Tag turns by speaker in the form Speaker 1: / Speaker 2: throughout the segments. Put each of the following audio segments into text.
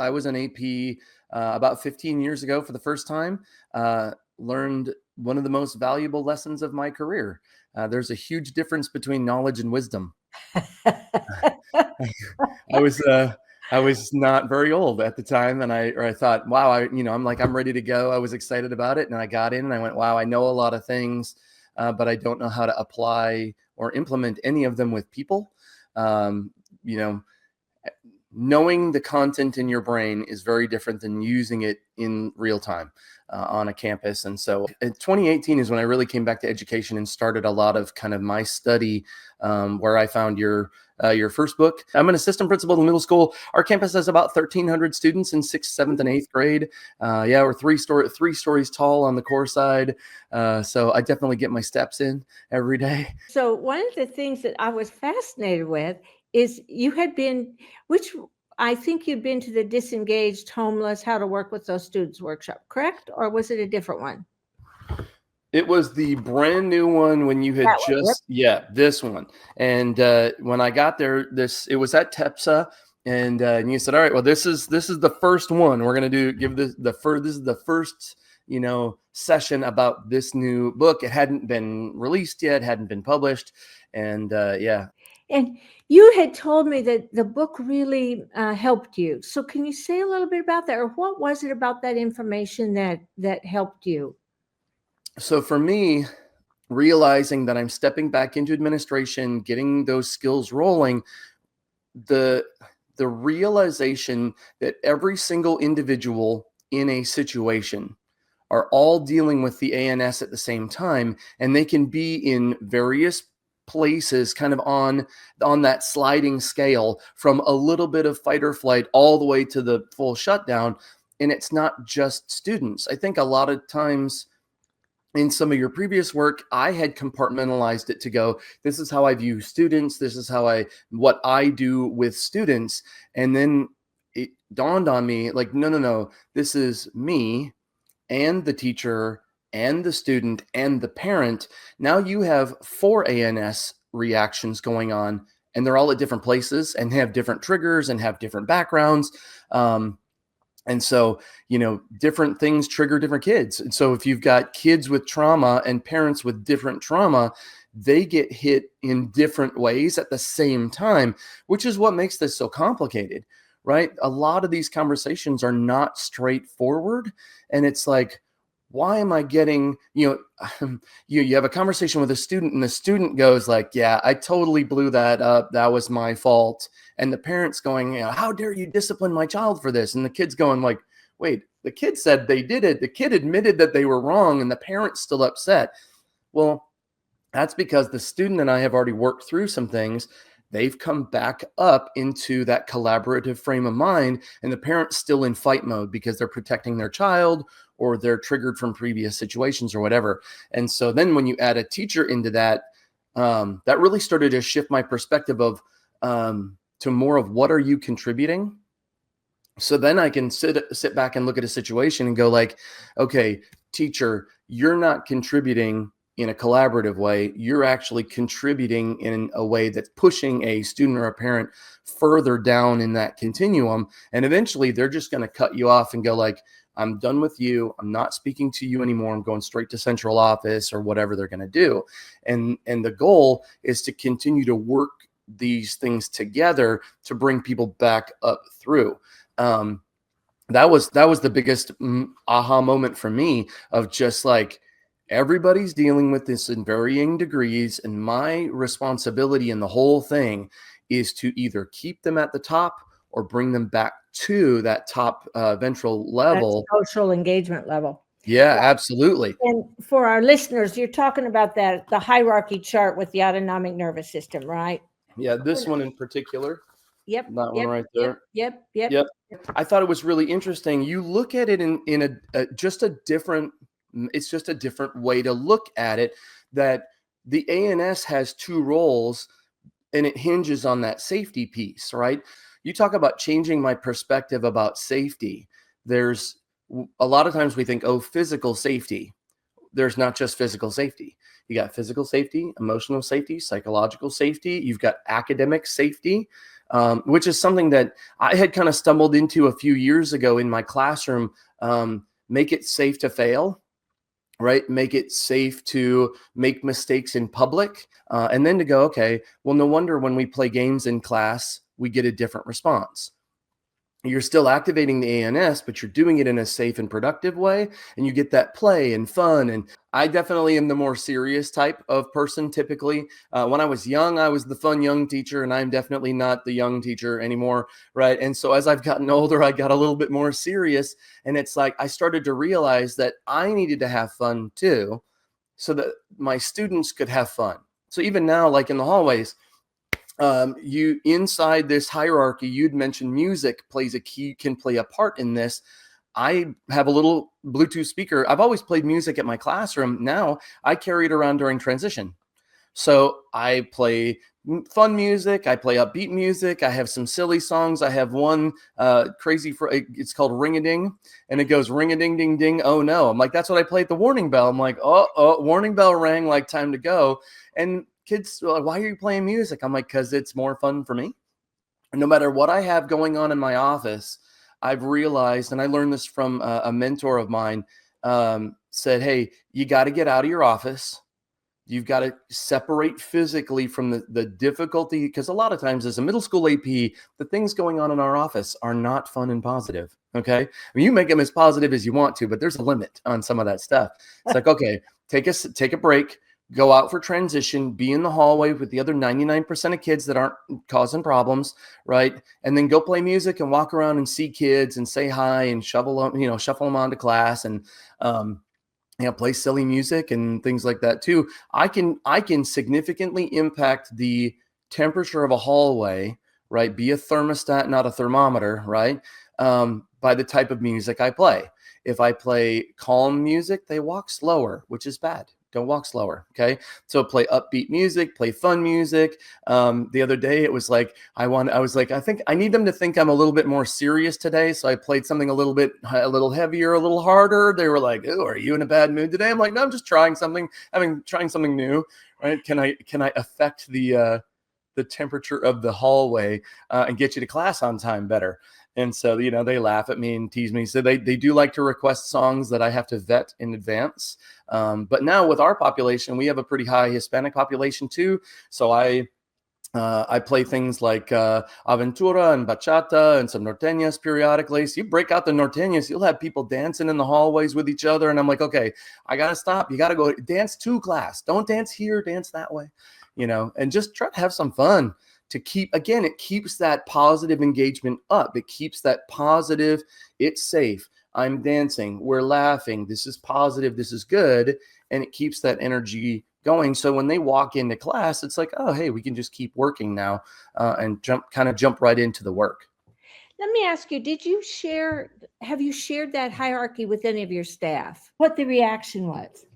Speaker 1: I was an AP about 15 years ago for the first time. Learned one of the most valuable lessons of my career. There's a huge difference between knowledge and wisdom. I was I was not very old at the time, and I thought, wow, I'm ready to go. I was excited about it, and I got in, and I went, wow, I know a lot of things, but I don't know how to apply or implement any of them with people. Um, you know, Knowing the content in your brain is very different than using it in real time on a campus. And so 2018 is when I really came back to education and started a lot of kind of my study, where I found your first book. I'm an assistant principal in middle school. Our campus has about 1,300 students in 6th, 7th, and 8th grade. We're three stories tall on the core side. So I definitely get my steps in every day.
Speaker 2: So one of the things that I was fascinated with is you had been, which I think you'd been to the disengaged, homeless, how to work with those students workshop, correct? Or was it a different one?
Speaker 1: It was the brand new one when you had this one. And when I got there, it was at TEPSA, and you said, all right, well, this is the first one. We're going to give this is the first, session about this new book. It hadn't been released yet, hadn't been published. And
Speaker 2: And you had told me that the book really helped you. So can you say a little bit about that, or what was it about that information that helped you?
Speaker 1: So for me, realizing that I'm stepping back into administration, getting those skills rolling, the realization that every single individual in a situation are all dealing with the ANS at the same time, and they can be in various places kind of on that sliding scale from a little bit of fight or flight all the way to the full shutdown. And it's not just students. I think a lot of times in some of your previous work, I had compartmentalized it to go, this is how I view students. This is what I do with students. And then it dawned on me like, no, this is me and the teacher and the student and the parent. Now you have 4 ANS reactions going on, and they're all at different places and have different triggers and have different backgrounds. And so, different things trigger different kids. And so if you've got kids with trauma and parents with different trauma, they get hit in different ways at the same time, which is what makes this so complicated, right? A lot of these conversations are not straightforward. And it's like, why am I getting, you have a conversation with a student and the student goes like, yeah, I totally blew that up. That was my fault. And the parent's going, how dare you discipline my child for this? And the kid's going like, wait, the kid said they did it. The kid admitted that they were wrong and the parent's still upset. Well, that's because the student and I have already worked through some things. They've come back up into that collaborative frame of mind, and the parent's still in fight mode because they're protecting their child or they're triggered from previous situations or whatever. And so then when you add a teacher into that, that really started to shift my perspective of to more of what are you contributing? So then I can sit back and look at a situation and go like, okay, teacher, you're not contributing in a collaborative way. You're actually contributing in a way that's pushing a student or a parent further down in that continuum. And eventually they're just going to cut you off and go like, I'm done with you. I'm not speaking to you anymore. I'm going straight to central office or whatever they're going to do. And the goal is to continue to work these things together to bring people back up through. That was the biggest aha moment for me of just like, everybody's dealing with this in varying degrees. And my responsibility in the whole thing is to either keep them at the top or bring them back to that top ventral level.
Speaker 2: That social engagement level.
Speaker 1: Yeah, absolutely.
Speaker 2: And for our listeners, you're talking about the hierarchy chart with the autonomic nervous system, right?
Speaker 1: Yeah, this one in particular.
Speaker 2: Yep.
Speaker 1: That one right there.
Speaker 2: Yep.
Speaker 1: I thought it was really interesting. You look at it in just a different, it's just a different way to look at it, that the ANS has 2 roles and it hinges on that safety piece, right? You talk about changing my perspective about safety. There's a lot of times we think, oh, physical safety. There's not just physical safety. You got physical safety, emotional safety, psychological safety. You've got academic safety. which is something that I had kind of stumbled into a few years ago in my classroom. Make it safe to fail, right? Make it safe to make mistakes in public. And then to go, okay, well, no wonder when we play games in class, we get a different response. You're still activating the ANS, but you're doing it in a safe and productive way. And you get that play and fun. And I definitely am the more serious type of person typically. When I was young, I was the fun young teacher, and I'm definitely not the young teacher anymore. Right. And so as I've gotten older, I got a little bit more serious. And it's like I started to realize that I needed to have fun too, so that my students could have fun. So even now, like in the hallways, you inside this hierarchy, you'd mentioned music can play a part in this. I have a little Bluetooth speaker. I've always played music at my classroom. Now I carry it around during transition. So I play fun music. I play upbeat music. I have some silly songs. I have one it's called Ring a Ding, and it goes ring a ding ding ding. Oh no! I'm like, that's what I play at the warning bell. I'm like, oh, warning bell rang, like time to go. And kids are like, why are you playing music? I'm like, because it's more fun for me. And no matter what I have going on in my office, I've realized, and I learned this from a mentor of mine, said, hey, you got to get out of your office. You've got to separate physically from the difficulty, because a lot of times as a middle school AP, the things going on in our office are not fun and positive. Okay. I mean, you make them as positive as you want to, but there's a limit on some of that stuff. It's like, okay, take a break, go out for transition, be in the hallway with the other 99% of kids that aren't causing problems, right? And then go play music and walk around and see kids and say hi and shuffle them onto class, and play silly music and things like that too. I can significantly impact the temperature of a hallway, right? Be a thermostat, not a thermometer, right? By the type of music I play. If I play calm music, they walk slower, which is bad. Don't walk slower. Okay. So play upbeat music, play fun music. The other day it was like, I was like, I think I need them to think I'm a little bit more serious today. So I played something a little heavier, a little harder. They were like, oh, are you in a bad mood today? I'm like, no, I'm just trying something, trying something new. Right. Can I affect the temperature of the hallway and get you to class on time better? And so, they laugh at me and tease me. So they do like to request songs that I have to vet in advance. But now with our population, we have a pretty high Hispanic population too. So I play things like Aventura and Bachata and some Norteñas periodically. So you break out the Norteñas, you'll have people dancing in the hallways with each other. And I'm like, okay, I got to stop. You got to go dance to class. Don't dance here, dance that way, and just try to have some fun. It keeps that positive engagement up. It keeps that positive, it's safe. I'm dancing, we're laughing, this is positive, this is good. And it keeps that energy going. So when they walk into class, it's like, oh, hey, we can just keep working now and jump right into the work.
Speaker 2: Let me ask you, have you shared that hierarchy with any of your staff? What the reaction was?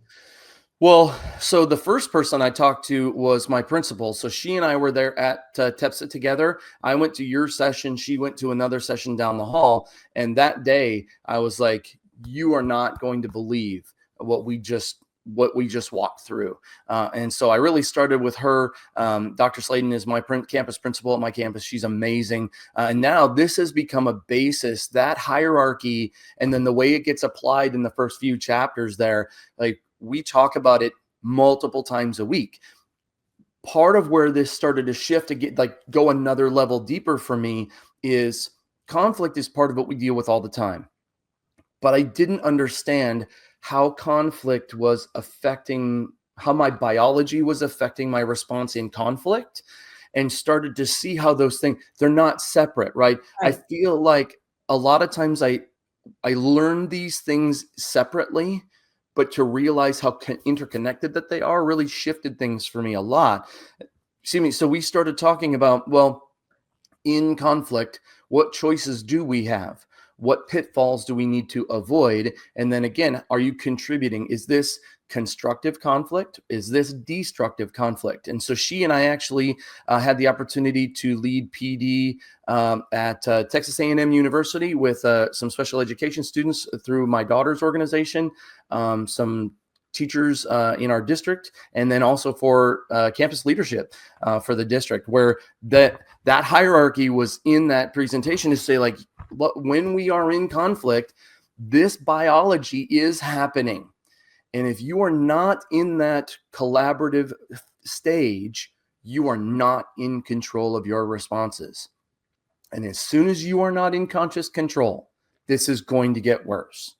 Speaker 1: Well, so the first person I talked to was my principal. So she and I were there at TEPSA together. I went to your session. She went to another session down the hall. And that day I was like, you are not going to believe what we just walked through. And so I really started with her. Dr. Sladen is my campus principal at my campus. She's amazing. And now this has become a basis, that hierarchy, and then the way it gets applied in the first few chapters there, like, we talk about it multiple times a week. Part of where this started to shift to go another level deeper for me is conflict is part of what we deal with all the time. But I didn't understand how conflict was affecting, how my biology was affecting my response in conflict, and started to see how those things, they're not separate, right? I feel like a lot of times I learn these things separately, but to realize how interconnected that they are really shifted things for me a lot. See me. So we started talking about, well, in conflict, what choices do we have? What pitfalls do we need to avoid? And then again, are you contributing? Is this constructive conflict? Is this destructive conflict? And so she and I actually had the opportunity to lead PD at Texas A&M University with some special education students through my daughter's organization, some teachers in our district, and then also for campus leadership for the district, where that hierarchy was in that presentation to say, like, when we are in conflict, this biology is happening. And if you are not in that collaborative stage, you are not in control of your responses. And as soon as you are not in conscious control, this is going to get worse.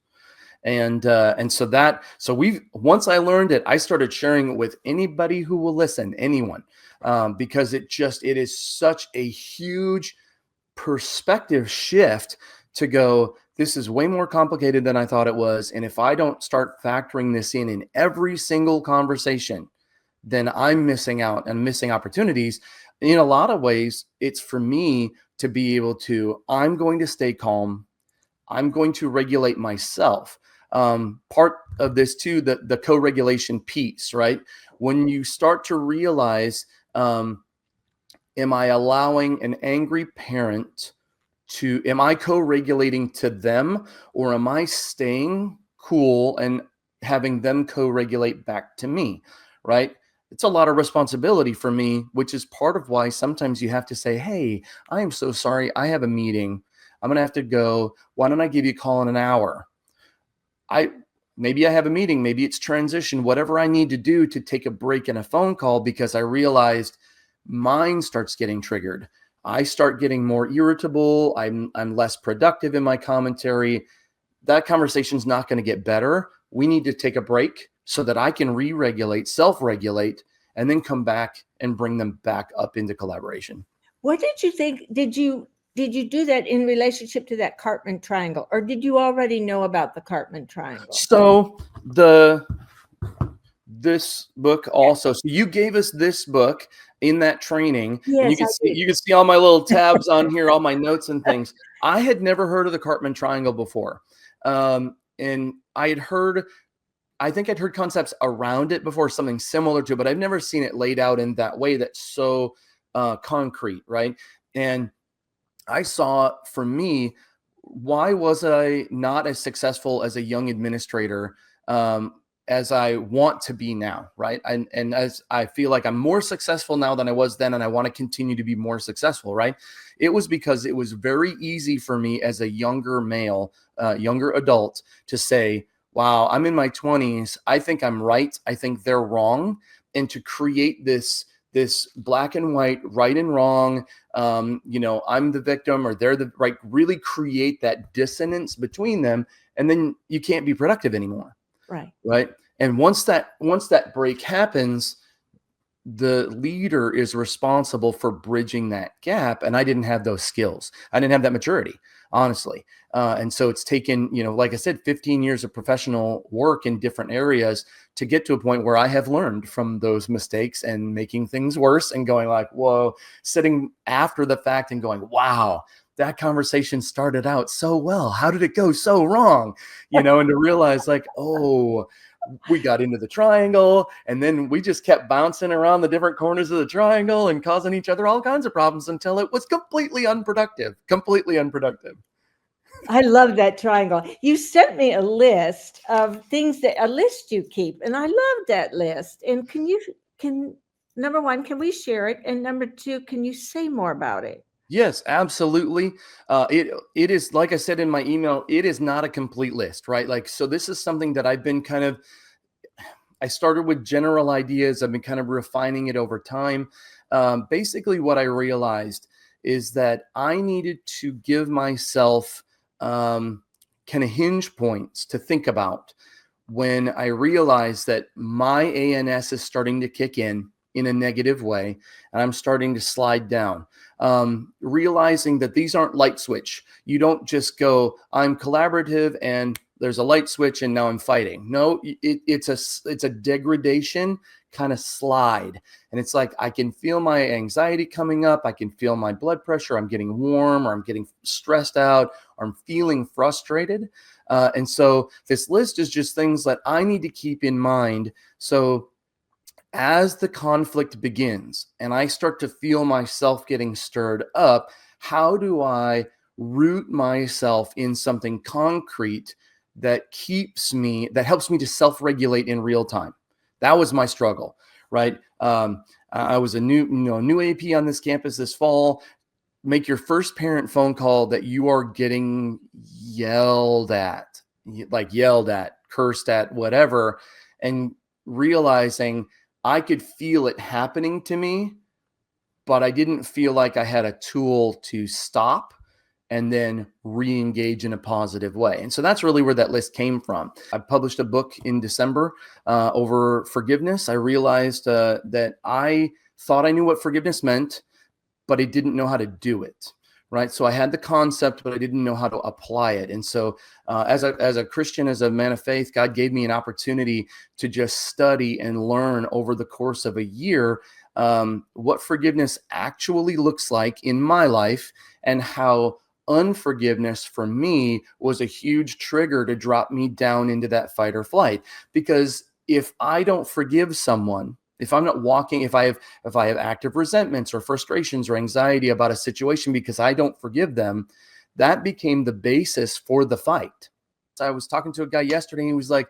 Speaker 1: And so once I learned it, I started sharing it with anybody who will listen, anyone, because it is such a huge perspective shift to go, this is way more complicated than I thought it was. And if I don't start factoring this in every single conversation, then I'm missing out and missing opportunities. In a lot of ways, it's for me to be able to, I'm going to stay calm. I'm going to regulate myself. Part of this too, the co-regulation piece, right? When you start to realize, am I allowing an angry parent am I co-regulating to them, or am I staying cool and having them co-regulate back to me, right? It's a lot of responsibility for me, which is part of why sometimes you have to say, hey, I am so sorry. I have a meeting. I'm going to have to go. Why don't I give you a call in an hour? Maybe I have a meeting. Maybe it's transition, whatever I need to do to take a break in a phone call, because I realized mine starts getting triggered. I start getting more irritable. I'm less productive in my commentary. That conversation's not going to get better. We need to take a break so that I can re-regulate, self-regulate, and then come back and bring them back up into collaboration.
Speaker 2: What did you think? Did you do that in relationship to that Cartman triangle, or did you already know about the Cartman triangle?
Speaker 1: So this book also, so you gave us this book in that training.
Speaker 2: Yes,
Speaker 1: and you can see all my little tabs on here, all my notes and things. I had never heard of the Cartman triangle before. And I think I'd heard concepts around it before, something similar to, but I've never seen it laid out in that way that's so concrete, right? And I saw, for me, why was I not as successful as a young administrator as I want to be now, right? And as I feel like I'm more successful now than I was then, and I want to continue to be more successful, right? It was because it was very easy for me as a younger male, younger adult, to say, wow, I'm in my 20s. I think I'm right. I think they're wrong. And to create this black and white, right and wrong, I'm the victim or they're the right, really create that dissonance between them. And then you can't be productive anymore. Right. And once that break happens, the leader is responsible for bridging that gap. And I didn't have those skills. I didn't have that maturity, honestly. And so it's taken, like I said, 15 years of professional work in different areas to get to a point where I have learned from those mistakes and making things worse and going like, whoa, sitting after the fact and going, wow, that conversation started out so well. How did it go so wrong? And to realize like, oh, we got into the triangle and then we just kept bouncing around the different corners of the triangle and causing each other all kinds of problems until it was completely unproductive.
Speaker 2: I love that triangle. You sent me a list of things a list you keep, and I love that list. And number one, can we share it? And number two, can you say more about it?
Speaker 1: Yes, absolutely. It is, like I said in my email, it is not a complete list, right? Like, so this is something that I've been I started with general ideas. I've been kind of refining it over time. Basically what I realized is that I needed to give myself kind of hinge points to think about when I realized that my ANS is starting to kick in a negative way, and I'm starting to slide down. Realizing that these aren't light switch. You don't just go, I'm collaborative and there's a light switch and now I'm fighting. No, it's a degradation kind of slide. And it's like, I can feel my anxiety coming up. I can feel my blood pressure. I'm getting warm, or I'm getting stressed out, or I'm feeling frustrated. And so this list is just things that I need to keep in mind. So as the conflict begins and I start to feel myself getting stirred up, how do I root myself in something concrete that helps me to self-regulate in real time. That was my struggle, right? I was a new AP on this campus this fall. Make your first parent phone call that you are getting yelled at, cursed at, whatever, and realizing I could feel it happening to me, but I didn't feel like I had a tool to stop and then re-engage in a positive way. And so that's really where that list came from. I published a book in December over forgiveness. I realized that I thought I knew what forgiveness meant, but I didn't know how to do it. Right. So I had the concept, but I didn't know how to apply it. And so as a Christian, as a man of faith, God gave me an opportunity to just study and learn over the course of a year what forgiveness actually looks like in my life, and how unforgiveness for me was a huge trigger to drop me down into that fight or flight. Because if I don't forgive someone, if I'm not walking, if I have active resentments or frustrations or anxiety about a situation because I don't forgive them, that became the basis for the fight. So I was talking to a guy yesterday, and he was like,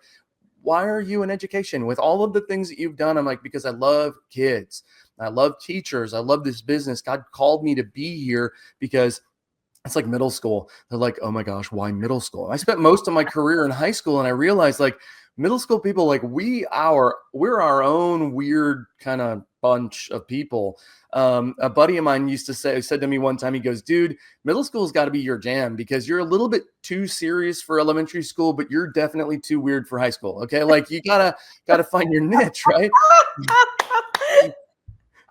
Speaker 1: why are you in education with all of the things that you've done? I'm like, because I love kids. I love teachers. I love this business. God called me to be here because it's like middle school. They're like, oh my gosh, why middle school? I spent most of my career in high school, and I realized like middle school people, like we're our own weird kind of bunch of people. A buddy of mine said to me one time, he goes, dude, middle school's got to be your jam because you're a little bit too serious for elementary school, but you're definitely too weird for high school. Okay. Like you gotta find your niche, right?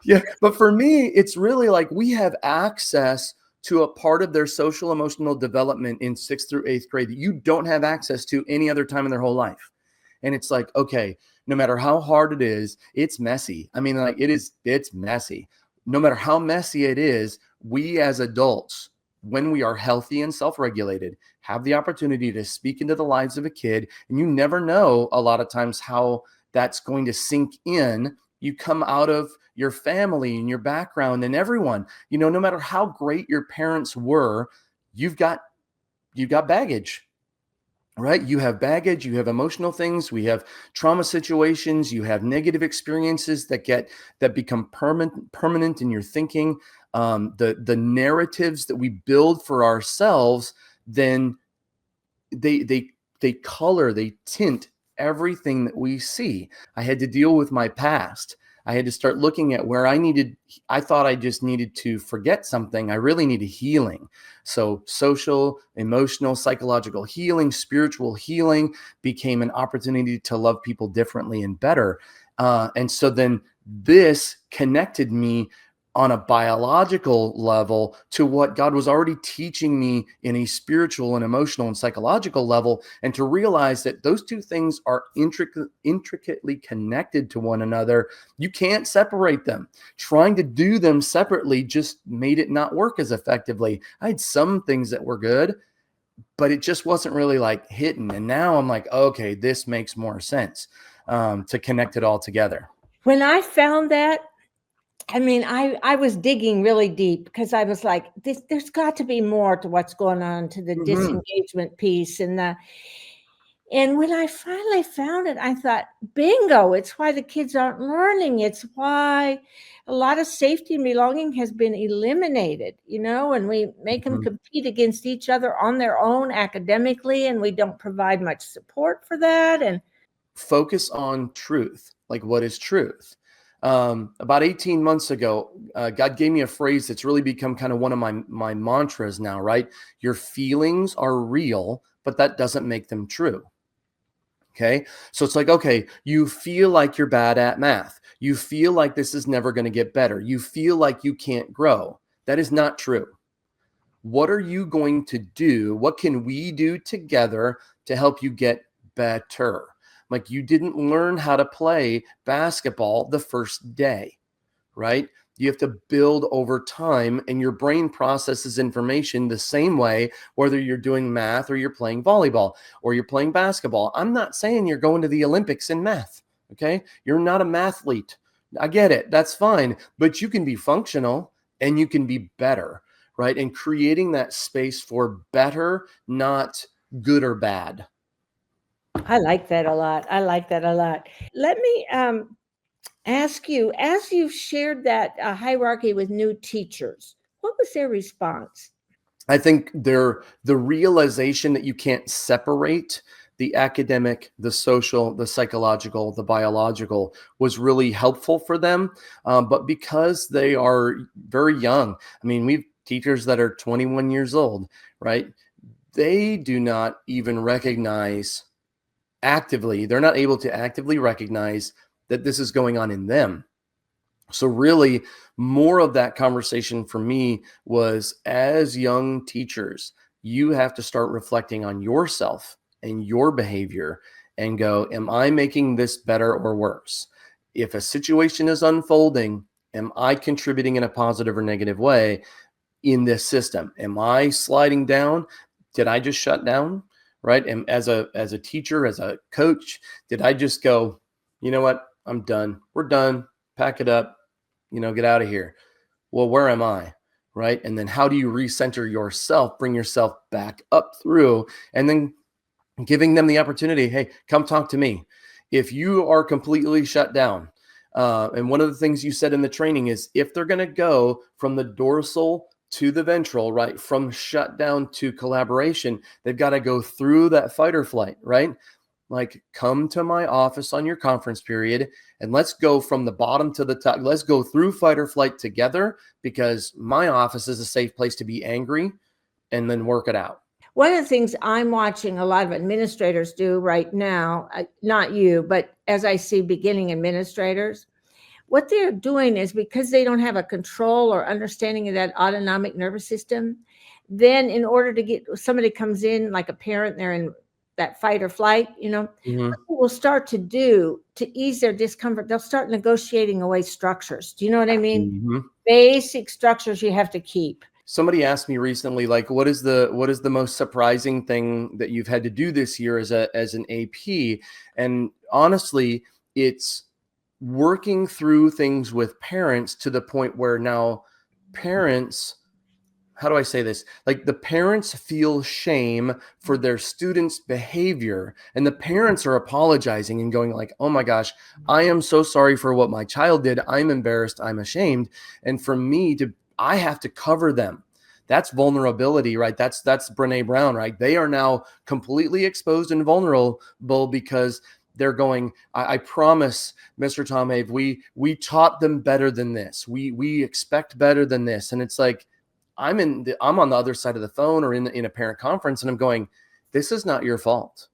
Speaker 1: Yeah. But for me, it's really like we have access to a part of their social emotional development in 6th through 8th grade that you don't have access to any other time in their whole life. And it's like, okay, no matter how hard it is, it's messy. I mean, like it's messy. No matter how messy it is, we as adults, when we are healthy and self-regulated, have the opportunity to speak into the lives of a kid. And you never know a lot of times how that's going to sink in. You come out of your family and your background and everyone, no matter how great your parents were, you've got baggage. Right? You have baggage, you have emotional things, we have trauma situations, you have negative experiences that become permanent in your thinking. The narratives that we build for ourselves, then they they tint everything that we see. I had to deal with my past. I had to start looking at where I thought I just needed to forget something. I really needed healing. So social, emotional, psychological healing, spiritual healing became an opportunity to love people differently and better. And so then this connected me on a biological level to what God was already teaching me in a spiritual and emotional and psychological level, and to realize that those two things are intricately connected to one another. You can't separate them. Trying to do them separately just made it not work as effectively. I had some things that were good, but it just wasn't really like hitting. And now I'm like, okay, this makes more sense to connect it all together.
Speaker 2: When I found that, I mean, I was digging really deep because I was like, there's got to be more to what's going on, to the disengagement piece. And when I finally found it, I thought, bingo, it's why the kids aren't learning. It's why a lot of safety and belonging has been eliminated, and we make them compete against each other on their own academically, and we don't provide much support for that. And
Speaker 1: focus on truth. Like, what is truth? About 18 months ago, God gave me a phrase that's really become kind of one of my mantras now, right? Your feelings are real, but that doesn't make them true. Okay. So it's like, okay, you feel like you're bad at math. You feel like this is never going to get better. You feel like you can't grow. That is not true. What are you going to do? What can we do together to help you get better? Like, you didn't learn how to play basketball the first day, right? You have to build over time, and your brain processes information the same way, whether you're doing math or you're playing volleyball or you're playing basketball. I'm not saying you're going to the Olympics in math, okay? You're not a mathlete. I get it. That's fine. But you can be functional and you can be better, right? And creating that space for better, not good or bad.
Speaker 2: I like that a lot. I like that a lot. Let me ask you, as you've shared that hierarchy with new teachers, what was their response?
Speaker 1: I think the realization that you can't separate the academic, the social, the psychological, the biological was really helpful for them. But because they are very young, I mean, we've teachers that are 21 years old, right? They do not even recognize actively, they're not able to actively recognize that this is going on in them. So really, more of that conversation for me was, as young teachers, you have to start reflecting on yourself and your behavior and go, am I making this better or worse? If a situation is unfolding, am I contributing in a positive or negative way in this system? Am I sliding down? Did I just shut down? Right? And as a teacher, as a coach, did I just go, you know what? I'm done. We're done. Pack it up, get out of here. Well, where am I? Right. And then how do you recenter yourself, bring yourself back up through, and then giving them the opportunity, hey, come talk to me. If you are completely shut down, and one of the things you said in the training is if they're going to go from the dorsal to the ventral, right, from shutdown to collaboration, they've got to go through that fight or flight, right? Like, come to my office on your conference period and let's go from the bottom to the top. Let's go through fight or flight together, because my office is a safe place to be angry, and then work it out.
Speaker 2: One of the things I'm watching a lot of administrators do right now, not you, but as I see beginning administrators, what they're doing is, because they don't have a control or understanding of that autonomic nervous system, then in order to get somebody comes in like a parent, they're in that fight or flight,
Speaker 1: Mm-hmm.
Speaker 2: what they will start to do to ease their discomfort, they'll start negotiating away structures. Do you know what I mean?
Speaker 1: Mm-hmm.
Speaker 2: Basic structures you have to keep.
Speaker 1: Somebody asked me recently, like, what is the most surprising thing that you've had to do this year as an AP? And honestly, it's working through things with parents to the point where now parents, how do I say this? Like, the parents feel shame for their students' behavior, and the parents are apologizing and going like, "Oh my gosh, I am so sorry for what my child did. I'm embarrassed. I'm ashamed." And for me to, I have to cover them. That's vulnerability, right? That's Brene Brown, right? They are now completely exposed and vulnerable because they're going, I promise, Mr. Tomave, we taught them better than this. We expect better than this. And it's like, I'm on the other side of the phone or in a parent conference, and I'm going, this is not your fault.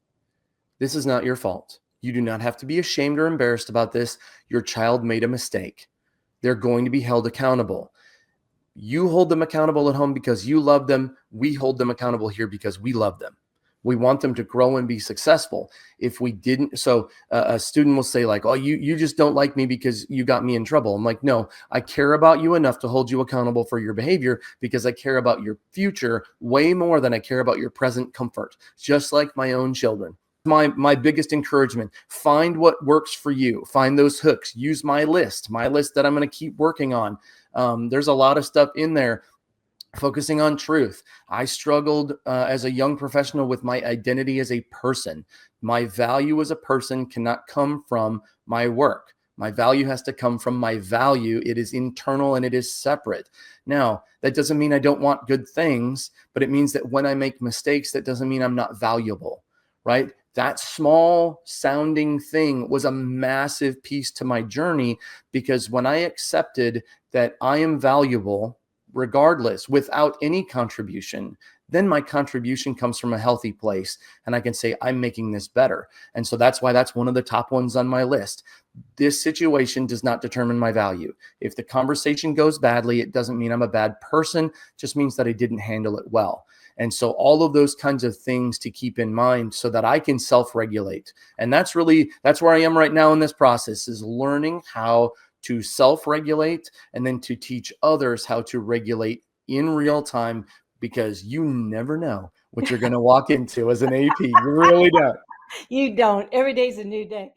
Speaker 1: This is not your fault. You do not have to be ashamed or embarrassed about this. Your child made a mistake. They're going to be held accountable. You hold them accountable at home because you love them. We hold them accountable here because we love them. We want them to grow and be successful. If we didn't, so a student will say like, "Oh, you just don't like me because you got me in trouble." I'm like, "No, I care about you enough to hold you accountable for your behavior because I care about your future way more than I care about your present comfort, just like my own children." My biggest encouragement: find what works for you. Find those hooks. Use my list that I'm going to keep working on. There's a lot of stuff in there. Focusing on truth. I struggled as a young professional with my identity as a person. My value as a person cannot come from my work. My value has to come from my value. It is internal and it is separate. Now, that doesn't mean I don't want good things, but it means that when I make mistakes, that doesn't mean I'm not valuable, right? That small sounding thing was a massive piece to my journey, because when I accepted that I am valuable, regardless, without any contribution, then my contribution comes from a healthy place. And I can say, I'm making this better. And so that's why that's one of the top ones on my list. This situation does not determine my value. If the conversation goes badly, it doesn't mean I'm a bad person. It just means that I didn't handle it well. And so all of those kinds of things to keep in mind so that I can self-regulate. And that's where I am right now in this process, is learning how to self-regulate and then to teach others how to regulate in real time, because you never know what you're going to walk into as an AP. You really don't.
Speaker 2: You don't. Every day's a new day.